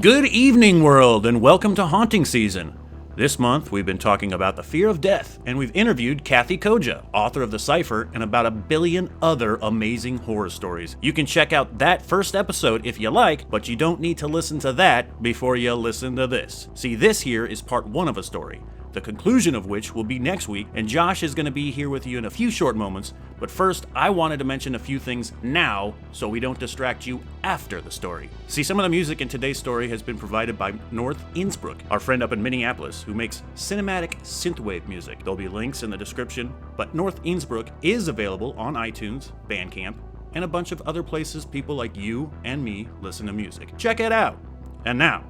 Good evening, world, and welcome to Haunting Season. This month, we've been talking about the fear of death, and we've interviewed Kathy Koja, author of The Cipher, and about 1 billion other amazing horror stories. You can check out that first episode if you like, but you don't need to listen to that before you listen to this. See, this here is part 1 of a story, the conclusion of which will be next week, and Josh is going to be here with you in a few short moments. But first, I wanted to mention a few things now so we don't distract you after the story. See, some of the music in today's story has been provided by North Innsbruck, our friend up in Minneapolis, who makes cinematic synthwave music. There'll be links in the description, but North Innsbruck is available on iTunes, Bandcamp, and a bunch of other places people like you and me listen to music. Check it out. And now,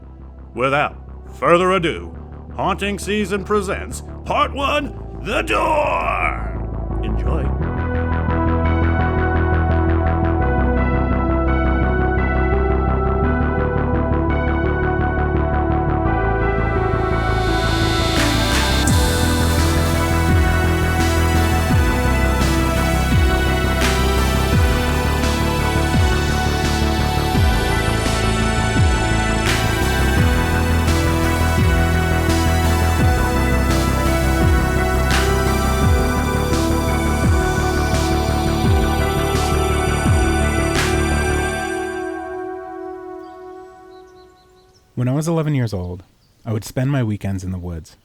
without further ado, Haunting Season presents Part 1, The Door! Enjoy. When I was 11 years old, I would spend my weekends in the woods.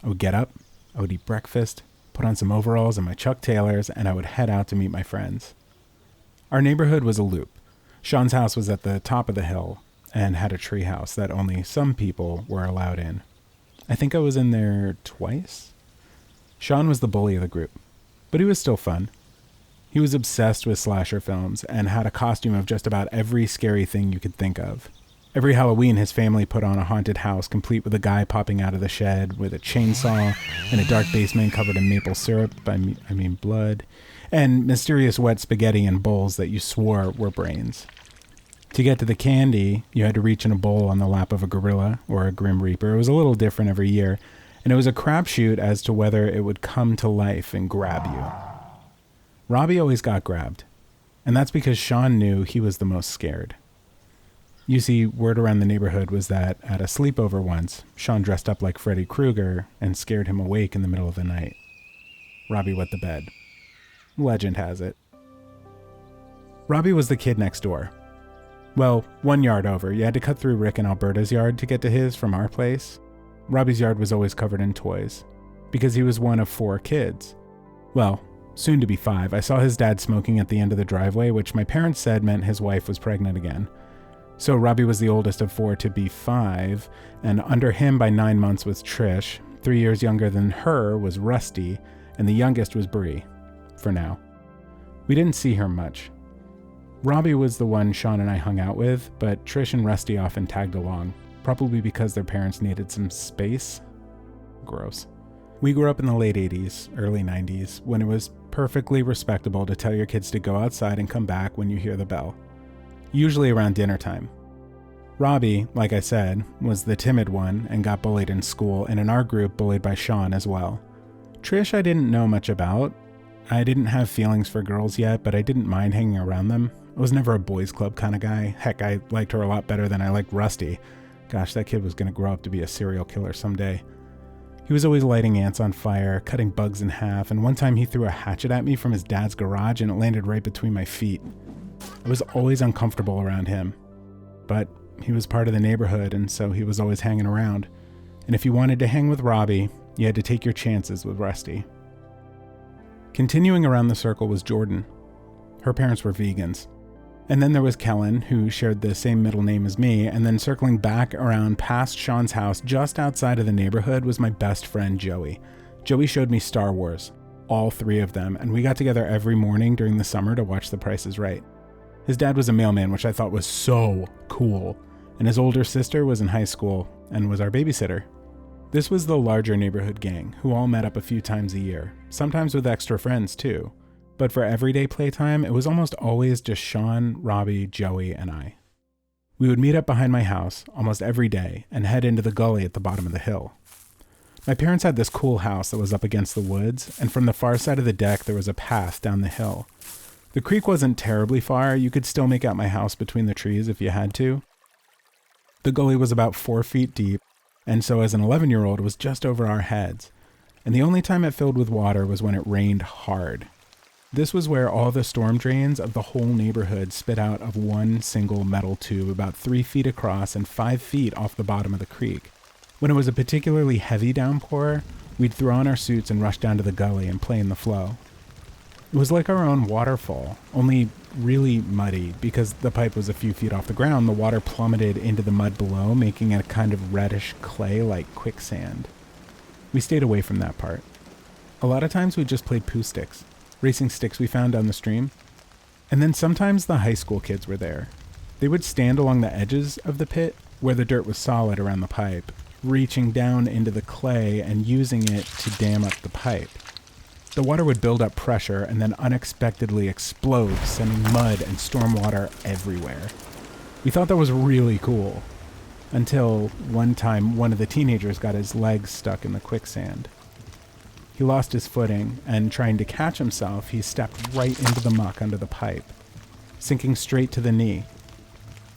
I would get up, I would eat breakfast, put on some overalls and my Chuck Taylors, and I would head out to meet my friends. Our neighborhood was a loop. Sean's house was at the top of the hill and had a tree house that only some people were allowed in. I think I was in there twice. Sean was the bully of the group, but he was still fun. He was obsessed with slasher films and had a costume of just about every scary thing you could think of. Every Halloween, his family put on a haunted house, complete with a guy popping out of the shed with a chainsaw and a dark basement covered in maple syrup, I mean blood, and mysterious wet spaghetti in bowls that you swore were brains. To get to the candy, you had to reach in a bowl on the lap of a gorilla or a grim reaper. It was a little different every year, and it was a crapshoot as to whether it would come to life and grab you. Robbie always got grabbed, and that's because Sean knew he was the most scared. You see, word around the neighborhood was that at a sleepover once, Sean dressed up like Freddy Krueger and scared him awake in the middle of the night. Robbie wet the bed. Legend has it. Robbie was the kid next door. Well, 1 yard over. You had to cut through Rick and Alberta's yard to get to his from our place. Robbie's yard was always covered in toys, because he was one of 4 kids. Well, soon to be 5. I saw his dad smoking at the end of the driveway, which my parents said meant his wife was pregnant again. So Robbie was the oldest of 4 to be 5, and under him by 9 months was Trish. 3 years younger than her was Rusty, and the youngest was Bree, for now. We didn't see her much. Robbie was the one Sean and I hung out with, but Trish and Rusty often tagged along, probably because their parents needed some space. Gross. We grew up in the late 80s, early 90s, when it was perfectly respectable to tell your kids to go outside and come back when you hear the bell. Usually around dinner time. Robbie, like I said, was the timid one and got bullied in school, and in our group bullied by Sean as well. Trish I didn't know much about. I didn't have feelings for girls yet, but I didn't mind hanging around them. I was never a boys club kind of guy. Heck, I liked her a lot better than I liked Rusty. Gosh, that kid was going to grow up to be a serial killer someday. He was always lighting ants on fire, cutting bugs in half, and one time he threw a hatchet at me from his dad's garage and it landed right between my feet. I was always uncomfortable around him, but he was part of the neighborhood, and so he was always hanging around. And if you wanted to hang with Robbie, you had to take your chances with Rusty. Continuing around the circle was Jordan. Her parents were vegans. And then there was Kellen, who shared the same middle name as me, and then circling back around past Sean's house just outside of the neighborhood was my best friend Joey. Joey showed me Star Wars, all 3 of them, and we got together every morning during the summer to watch The Price is Right. His dad was a mailman, which I thought was so cool, and his older sister was in high school and was our babysitter. This was the larger neighborhood gang, who all met up a few times a year, sometimes with extra friends too. But for everyday playtime, it was almost always just Sean, Robbie, Joey, and I. We would meet up behind my house almost every day and head into the gully at the bottom of the hill. My parents had this cool house that was up against the woods, and from the far side of the deck there was a path down the hill. The creek wasn't terribly far. You could still make out my house between the trees if you had to. The gully was about 4 feet deep, and so as an 11-year-old, it was just over our heads. And the only time it filled with water was when it rained hard. This was where all the storm drains of the whole neighborhood spit out of one single metal tube about 3 feet across and 5 feet off the bottom of the creek. When it was a particularly heavy downpour, we'd throw on our suits and rush down to the gully and play in the flow. It was like our own waterfall, only really muddy. Because the pipe was a few feet off the ground, the water plummeted into the mud below, making it a kind of reddish clay like quicksand. We stayed away from that part. A lot of times we just played poo sticks, racing sticks we found down the stream. And then sometimes the high school kids were there. They would stand along the edges of the pit, where the dirt was solid around the pipe, reaching down into the clay and using it to dam up the pipe. The water would build up pressure and then unexpectedly explode, sending mud and storm water everywhere. We thought that was really cool, until one time one of the teenagers got his legs stuck in the quicksand. He lost his footing, and trying to catch himself, he stepped right into the muck under the pipe, sinking straight to the knee.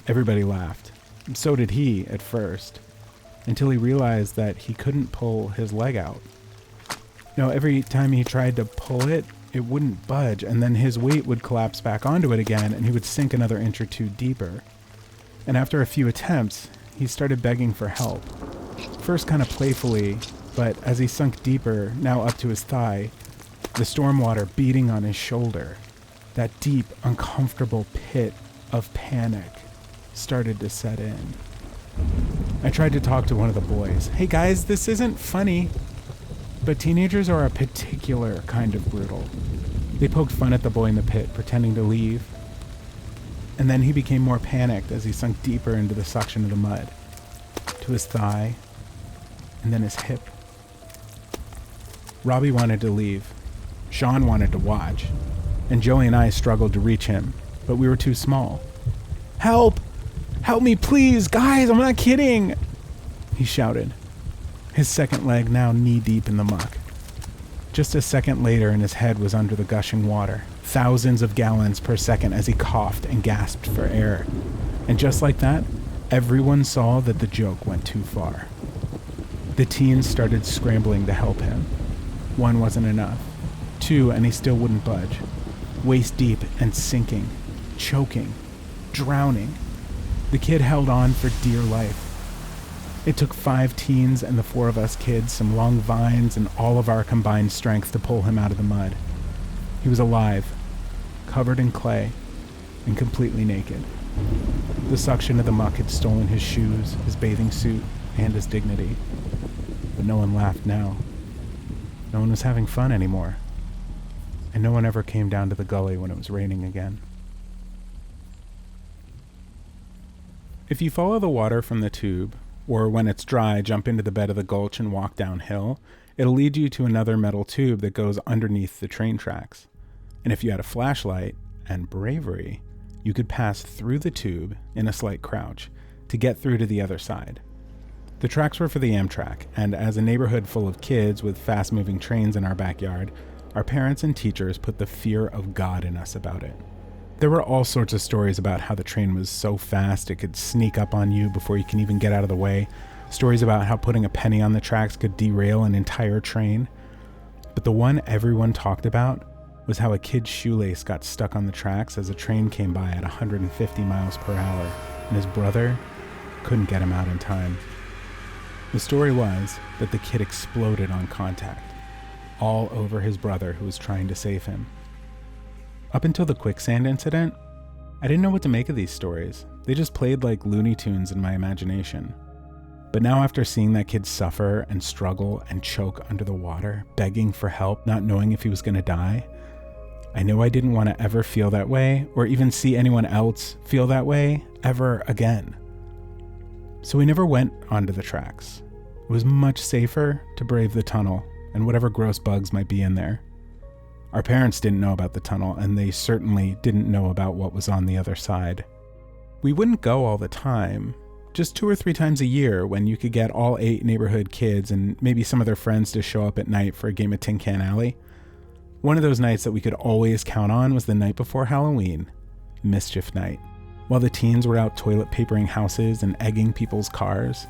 Everybody laughed. So did he at first, until he realized that he couldn't pull his leg out. Now, every time he tried to pull it, it wouldn't budge, and then his weight would collapse back onto it again, and he would sink another inch or two deeper. And after a few attempts, he started begging for help. First kind of playfully, but as he sunk deeper, now up to his thigh, the storm water beating on his shoulder, that deep, uncomfortable pit of panic started to set in. I tried to talk to one of the boys. Hey guys, this isn't funny. But teenagers are a particular kind of brutal. They poked fun at the boy in the pit, pretending to leave. And then he became more panicked as he sunk deeper into the suction of the mud, to his thigh, and then his hip. Robbie wanted to leave. Sean wanted to watch. And Joey and I struggled to reach him, but we were too small. Help! Help me, please! Guys, I'm not kidding! He shouted, his second leg now knee-deep in the muck. Just a second later, and his head was under the gushing water, thousands of gallons per second as he coughed and gasped for air. And just like that, everyone saw that the joke went too far. The teens started scrambling to help him. 1 wasn't enough. 2, and he still wouldn't budge. Waist deep and sinking, choking, drowning. The kid held on for dear life. It took 5 teens and the 4 of us kids, some long vines, and all of our combined strength to pull him out of the mud. He was alive, covered in clay, and completely naked. The suction of the muck had stolen his shoes, his bathing suit, and his dignity. But no one laughed now. No one was having fun anymore. And no one ever came down to the gully when it was raining again. If you follow the water from the tube, or when it's dry, jump into the bed of the gulch and walk downhill, it'll lead you to another metal tube that goes underneath the train tracks. And if you had a flashlight and bravery, you could pass through the tube in a slight crouch to get through to the other side. The tracks were for the Amtrak, and as a neighborhood full of kids with fast-moving trains in our backyard, our parents and teachers put the fear of God in us about it. There were all sorts of stories about how the train was so fast it could sneak up on you before you can even get out of the way. Stories about how putting a penny on the tracks could derail an entire train. But the one everyone talked about was how a kid's shoelace got stuck on the tracks as a train came by at 150 miles per hour, and his brother couldn't get him out in time. The story was that the kid exploded on contact, all over his brother who was trying to save him. Up until the quicksand incident, I didn't know what to make of these stories. They just played like Looney Tunes in my imagination. But now after seeing that kid suffer and struggle and choke under the water, begging for help, not knowing if he was going to die, I knew I didn't want to ever feel that way or even see anyone else feel that way ever again. So we never went onto the tracks. It was much safer to brave the tunnel and whatever gross bugs might be in there. Our parents didn't know about the tunnel, and they certainly didn't know about what was on the other side. We wouldn't go all the time, just 2 or 3 times a year when you could get all 8 neighborhood kids and maybe some of their friends to show up at night for a game of Tin Can Alley. One of those nights that we could always count on was the night before Halloween, Mischief Night. While the teens were out toilet papering houses and egging people's cars,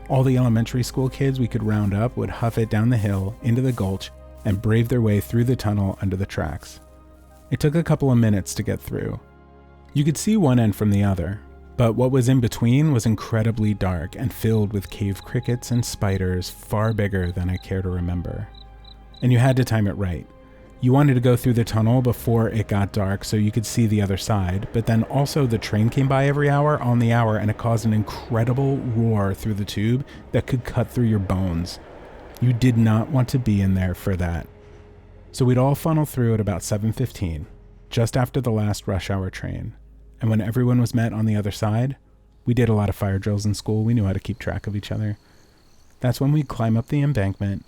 all the elementary school kids we could round up would huff it down the hill, into the gulch, and brave their way through the tunnel under the tracks. It took a couple of minutes to get through. You could see one end from the other, but what was in between was incredibly dark and filled with cave crickets and spiders far bigger than I care to remember. And you had to time it right. You wanted to go through the tunnel before it got dark so you could see the other side, but then also the train came by every hour on the hour and it caused an incredible roar through the tube that could cut through your bones. You did not want to be in there for that. So we'd all funnel through at about 7:15, just after the last rush hour train. And when everyone was met on the other side, we did a lot of fire drills in school. We knew how to keep track of each other. That's when we'd climb up the embankment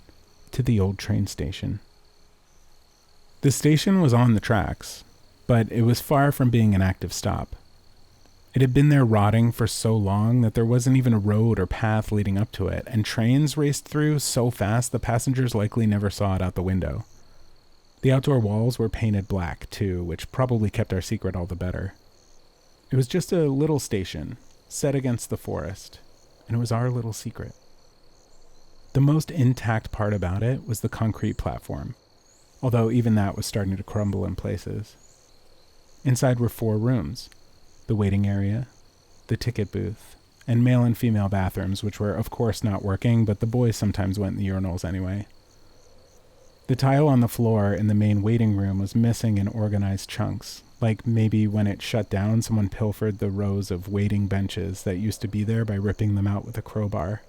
to the old train station. The station was on the tracks, but it was far from being an active stop. It had been there rotting for so long that there wasn't even a road or path leading up to it, and trains raced through so fast the passengers likely never saw it out the window. The outdoor walls were painted black, too, which probably kept our secret all the better. It was just a little station, set against the forest, and it was our little secret. The most intact part about it was the concrete platform, although even that was starting to crumble in places. Inside were 4 rooms, the waiting area, the ticket booth, and male and female bathrooms, which were of course not working, but the boys sometimes went in the urinals anyway. The tile on the floor in the main waiting room was missing in organized chunks, like maybe when it shut down someone pilfered the rows of waiting benches that used to be there by ripping them out with a crowbar.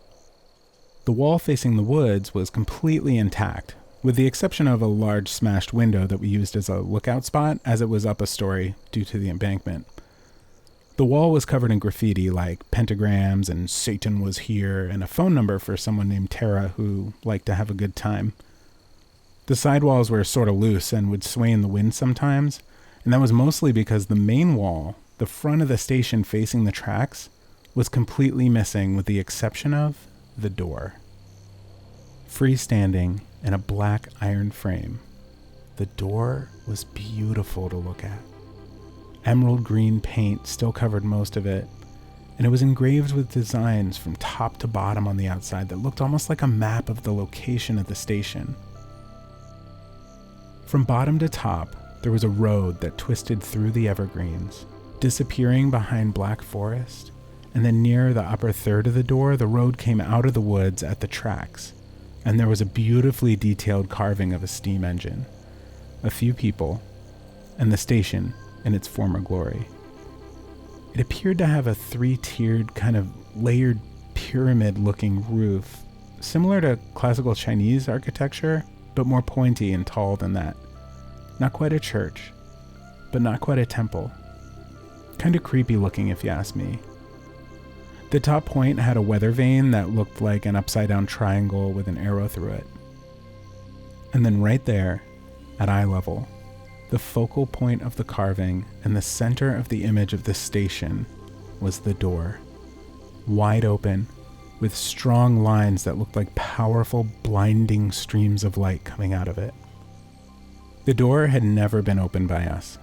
The wall facing the woods was completely intact, with the exception of a large smashed window that we used as a lookout spot as it was up a story due to the embankment. The wall was covered in graffiti like pentagrams and "Satan was here" and a phone number for someone named Tara who liked to have a good time. The sidewalls were sort of loose and would sway in the wind sometimes, and that was mostly because the main wall, the front of the station facing the tracks, was completely missing with the exception of the door. Freestanding in a black iron frame, the door was beautiful to look at. Emerald green paint still covered most of it, and it was engraved with designs from top to bottom on the outside that looked almost like a map of the location of the station. From bottom to top, there was a road that twisted through the evergreens, disappearing behind black forest, and then near the upper third of the door, the road came out of the woods at the tracks, and there was a beautifully detailed carving of a steam engine, a few people, and the station in its former glory. It appeared to have a 3-tiered kind of layered pyramid-looking roof, similar to classical Chinese architecture, but more pointy and tall than that. Not quite a church, but not quite a temple. Kind of creepy looking if you ask me. The top point had a weather vane that looked like an upside-down triangle with an arrow through it. And then right there, at eye level, the focal point of the carving and the center of the image of the station was the door, wide open, with strong lines that looked like powerful, blinding streams of light coming out of it. The door had never been opened by us.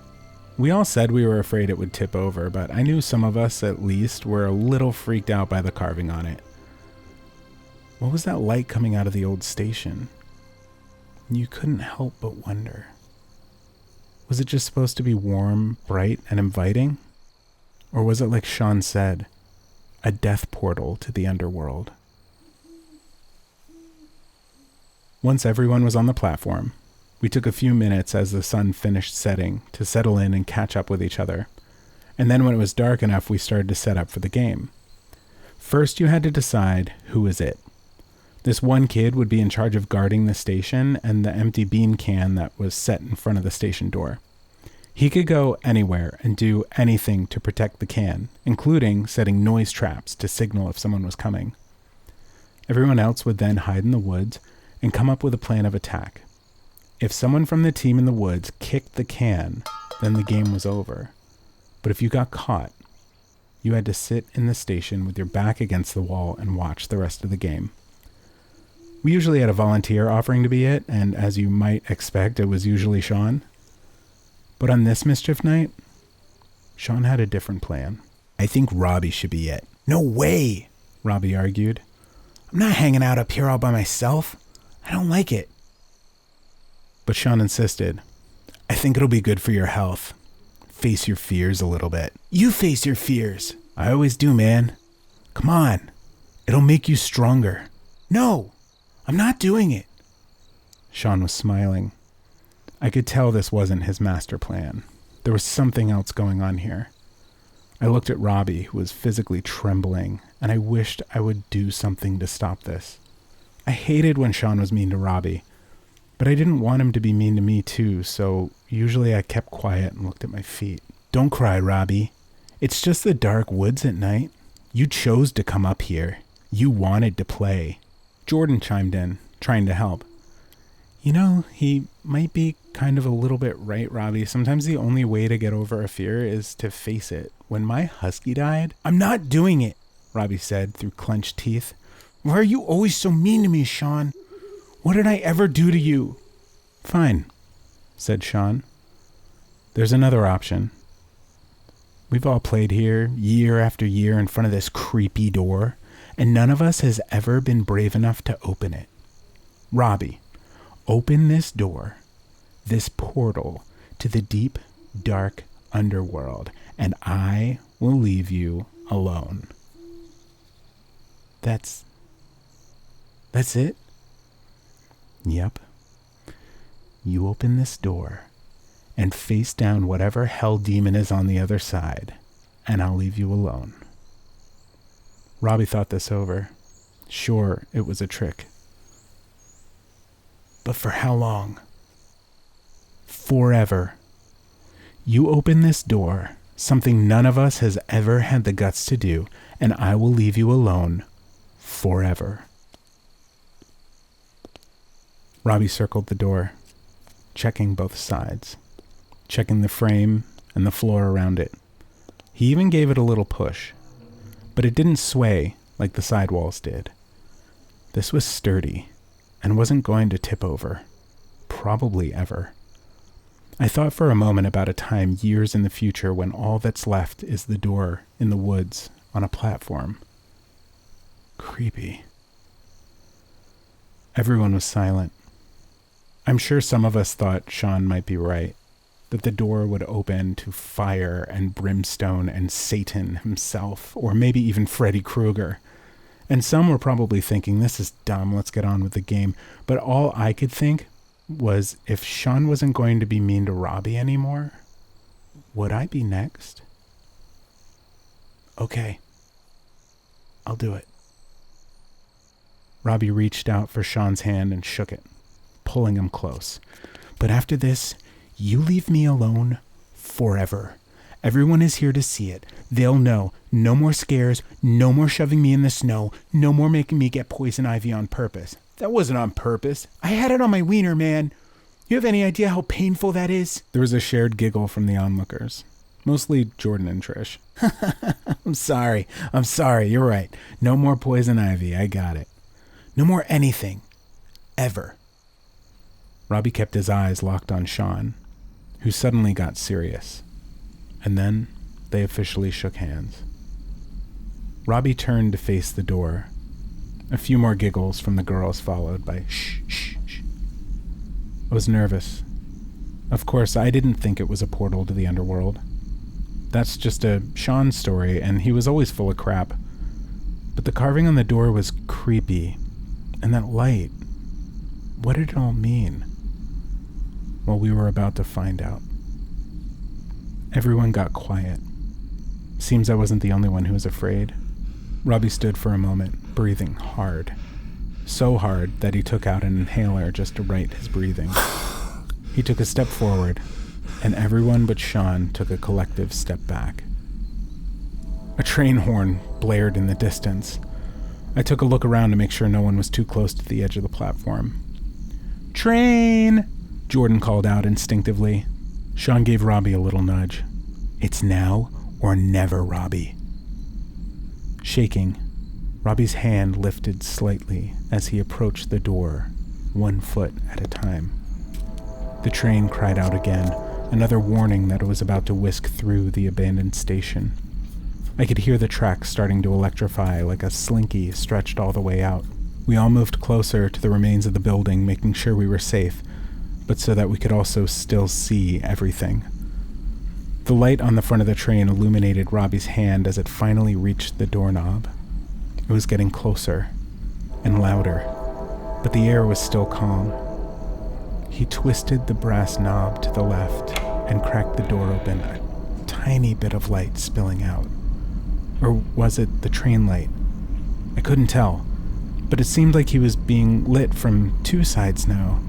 We all said we were afraid it would tip over, but I knew some of us, at least, were a little freaked out by the carving on it. What was that light coming out of the old station? You couldn't help but wonder. Was it just supposed to be warm, bright, and inviting? Or was it like Sean said, a death portal to the underworld? Once everyone was on the platform, we took a few minutes as the sun finished setting to settle in and catch up with each other. And then when it was dark enough, we started to set up for the game. First, you had to decide who was it. This one kid would be in charge of guarding the station and the empty bean can that was set in front of the station door. He could go anywhere and do anything to protect the can, including setting noise traps to signal if someone was coming. Everyone else would then hide in the woods and come up with a plan of attack. If someone from the team in the woods kicked the can, then the game was over. But if you got caught, you had to sit in the station with your back against the wall and watch the rest of the game. We usually had a volunteer offering to be it, and as you might expect, it was usually Sean. But on this Mischief Night, Sean had a different plan. I think Robbie should be it. No way, Robbie argued. I'm not hanging out up here all by myself. I don't like it. But Sean insisted. I think it'll be good for your health. Face your fears a little bit. You face your fears. I always do, man. Come on. It'll make you stronger. No, I'm not doing it. Sean was smiling. I could tell this wasn't his master plan. There was something else going on here. I looked at Robbie, who was physically trembling, and I wished I would do something to stop this. I hated when Sean was mean to Robbie, but I didn't want him to be mean to me too, so usually I kept quiet and looked at my feet. Don't cry, Robbie. It's just the dark woods at night. You chose to come up here. You wanted to play. Jordan chimed in, trying to help. You know, he might be kind of a little bit right, Robbie. Sometimes the only way to get over a fear is to face it. When my husky died, I'm not doing it, Robbie said through clenched teeth. Why are you always so mean to me, Sean? What did I ever do to you? Fine, said Sean. There's another option. We've all played here year after year in front of this creepy door, and none of us has ever been brave enough to open it. Robbie, open this door, this portal to the deep, dark underworld, and I will leave you alone. That's it? Yep. You open this door and face down whatever hell demon is on the other side, and I'll leave you alone. Robbie thought this over. Sure, it was a trick. But for how long? Forever. You open this door, something none of us has ever had the guts to do, and I will leave you alone forever. Robbie circled the door, checking both sides, checking the frame and the floor around it. He even gave it a little push, but it didn't sway like the sidewalls did. This was sturdy and wasn't going to tip over, probably ever. I thought for a moment about a time years in the future when all that's left is the door in the woods on a platform. Creepy. Everyone was silent. I'm sure some of us thought Sean might be right, that the door would open to fire and brimstone and Satan himself, or maybe even Freddy Krueger. And some were probably thinking, this is dumb, let's get on with the game. But all I could think was, if Sean wasn't going to be mean to Robbie anymore, would I be next? Okay, I'll do it. Robbie reached out for Sean's hand and shook it, pulling him close. But after this, you leave me alone forever. Everyone is here to see it. They'll know. No more scares, no more shoving me in the snow, no more making me get poison ivy on purpose. That wasn't on purpose. I had it on my wiener, man. You have any idea how painful that is? There was a shared giggle from the onlookers, mostly Jordan and Trish. I'm sorry, you're right. No more poison ivy, I got it. No more anything. Ever. Robbie kept his eyes locked on Sean, who suddenly got serious. And then they officially shook hands. Robbie turned to face the door. A few more giggles from the girls followed by shh, shh, shh. I was nervous. Of course, I didn't think it was a portal to the underworld. That's just a Sean story, and he was always full of crap. But the carving on the door was creepy. And that light, what did it all mean? Well, we were about to find out. Everyone got quiet. Seems I wasn't the only one who was afraid. Robbie stood for a moment, breathing hard. So hard that he took out an inhaler just to right his breathing. He took a step forward, and everyone but Sean took a collective step back. A train horn blared in the distance. I took a look around to make sure no one was too close to the edge of the platform. Train! Jordan called out instinctively. Sean gave Robbie a little nudge. It's now or never, Robbie. Shaking, Robbie's hand lifted slightly as he approached the door, 1 foot at a time. The train cried out again, another warning that it was about to whisk through the abandoned station. I could hear the tracks starting to electrify like a slinky stretched all the way out. We all moved closer to the remains of the building, making sure we were safe, but so that we could also still see everything. The light on the front of the train illuminated Robbie's hand as it finally reached the doorknob. It was getting closer and louder, but the air was still calm. He twisted the brass knob to the left and cracked the door open, a tiny bit of light spilling out. Or was it the train light? I couldn't tell, but it seemed like he was being lit from two sides now.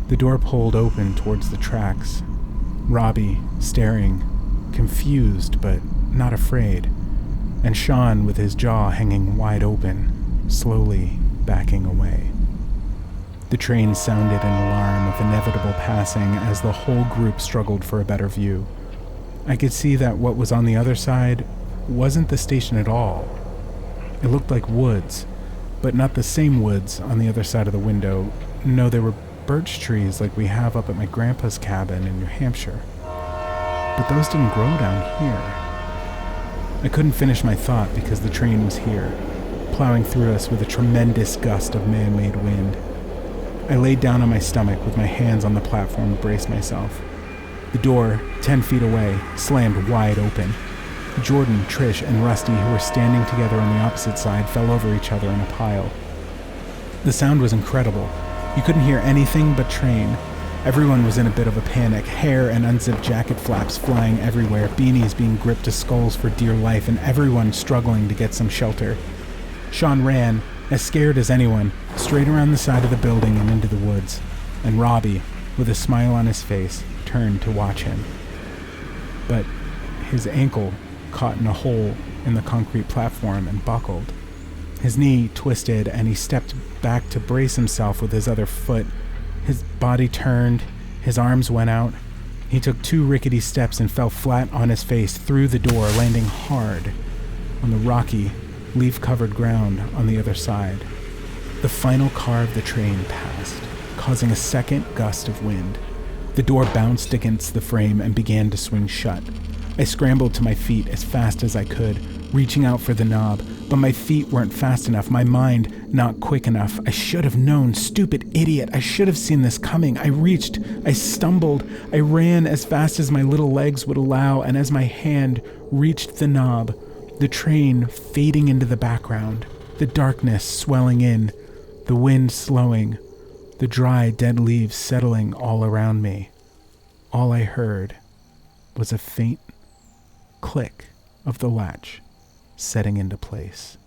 The door pulled open towards the tracks. Robbie, staring, confused but not afraid, and Sean with his jaw hanging wide open, slowly backing away. The train sounded an alarm of inevitable passing as the whole group struggled for a better view. I could see that what was on the other side wasn't the station at all. It looked like woods, but not the same woods on the other side of the window. No, they were birch trees like we have up at my grandpa's cabin in New Hampshire. But those didn't grow down here. I couldn't finish my thought because the train was here, plowing through us with a tremendous gust of man-made wind. I laid down on my stomach with my hands on the platform to brace myself. The door, 10 feet away, slammed wide open. Jordan, Trish, and Rusty, who were standing together on the opposite side, fell over each other in a pile. The sound was incredible. You couldn't hear anything but train. Everyone was in a bit of a panic, hair and unzipped jacket flaps flying everywhere, beanies being gripped to skulls for dear life, and everyone struggling to get some shelter. Sean ran, as scared as anyone, straight around the side of the building and into the woods, and Robbie, with a smile on his face, turned to watch him. But his ankle caught in a hole in the concrete platform and buckled. His knee twisted and he stepped back to brace himself with his other foot. His body turned, his arms went out. He took 2 rickety steps and fell flat on his face through the door, landing hard on the rocky, leaf-covered ground on the other side. The final car of the train passed, causing a second gust of wind. The door bounced against the frame and began to swing shut. I scrambled to my feet as fast as I could, reaching out for the knob, but my feet weren't fast enough, my mind not quick enough. I should have known, stupid idiot. I should have seen this coming. I reached, I stumbled, I ran as fast as my little legs would allow, and as my hand reached the knob, the train fading into the background, the darkness swelling in, the wind slowing, the dry, dead leaves settling all around me. All I heard was a faint click of the latch setting into place.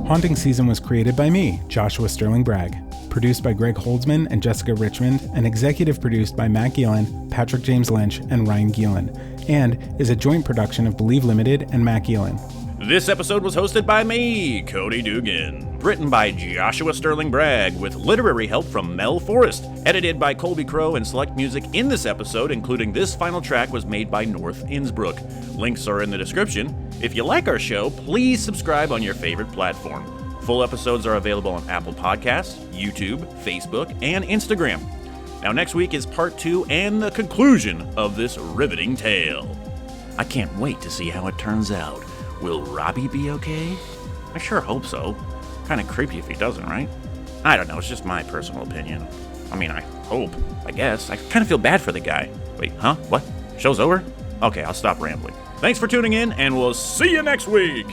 Haunting Season was created by me, Joshua Sterling Bragg, produced by Greg Holdsman and Jessica Richmond, and executive produced by Matt Gielan, Patrick James Lynch, and Ryan Gielan, and is a joint production of Believe Limited and Matt Gielan. This episode was hosted by me, Cody Dugan. Written by Joshua Sterling Bragg, with literary help from Mel Forrest. Edited by Colby Crow, and select music in this episode, including this final track, was made by North Innsbruck. Links are in the description. If you like our show, please subscribe on your favorite platform. Full episodes are available on Apple Podcasts, YouTube, Facebook, and Instagram. Now next week is part 2 and the conclusion of this riveting tale. I can't wait to see how it turns out. Will Robbie be okay? I sure hope so. Kind of creepy if he doesn't, right? I don't know, it's just my personal opinion. I mean, I hope, I guess. I kind of feel bad for the guy. Wait, huh? What? Show's over? Okay, I'll stop rambling. Thanks for tuning in, and we'll see you next week!